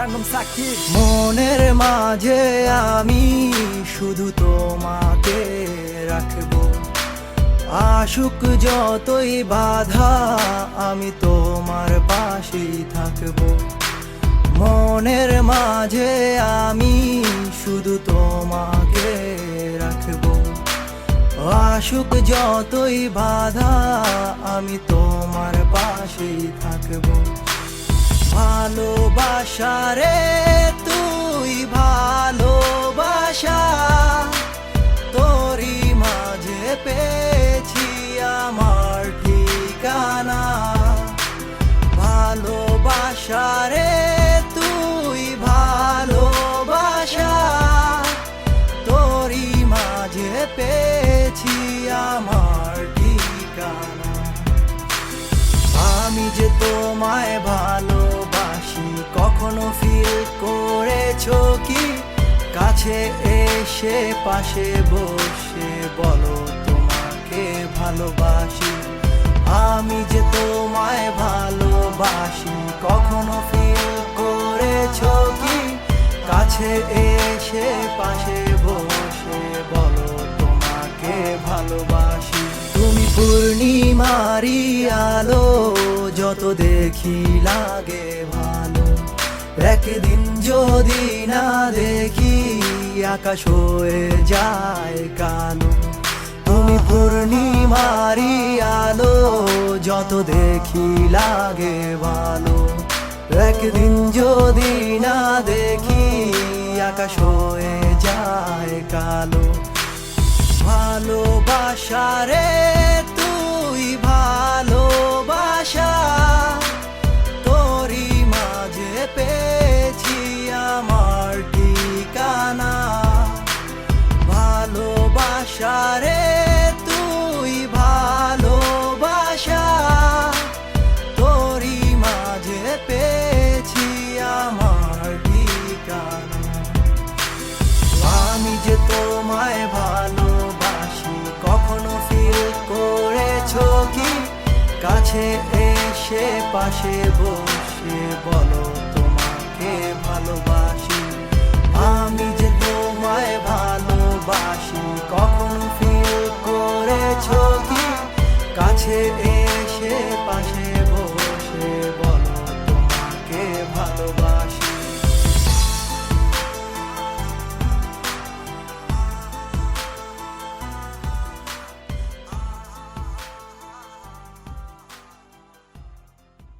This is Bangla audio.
রান্ডম সাকিব। মনের মাঝে আমি শুধু তোমাকে রাখবো, আশুক যতই বাধা আমি তোমার পাশেই থাকবো। মনের মাঝে আমি শুধু তোমাকে রাখবো, আশুক যতই বাধা আমি তোমার পাশেই থাকবো। ভালোবাসা রে তুই ভালোবাসা, তোরই মাঝে পেয়েছি আমার ঠিকানা। ভালোবাসা রে তুই ভালোবাসা, তোরই মাঝে পেয়েছি আমার ঠিকানা। আমি যে তোমায় ভালোবাসি কখনো ফিল করেছো কি? কাছে এসে পাশে বসে বলো তোমাকে ভালোবাসি। আমি যে তোমায় ভালোবাসি কখনো ফিল করেছো কি? কাছে এসে পাশে বসে বলো তোমাকে ভালোবাসি। তুমি পূর্ণিমারি আলো, যত দেখি লাগে ভালো। একদিন যদি না দেখি আকাশ হয়ে যায় কালো। তুমি পূর্ণিমারি আলো, যত দেখি লাগে ভালো। একদিন যদি না দেখি আকাশ হয়ে যায় কালো। ভালোবাসা রে তুই ভালোবাসা, তোরই মাঝে পেয়েছি আমার ঠিকানা। ভালোবাসা রে তুই ভালোবাসা, তোরই মাঝে পেয়েছি আমার ঠিকানা। আমি যে তোমায় ভালোবাসি কখনো ফিল করেছো কি? কাছে এসে পাশে বসে বলো তোমাকে ভালোবাসি। আমি যে তোমায় ভালোবাসি কখনো ফিল করেছো কি? কাছে এসে পাশে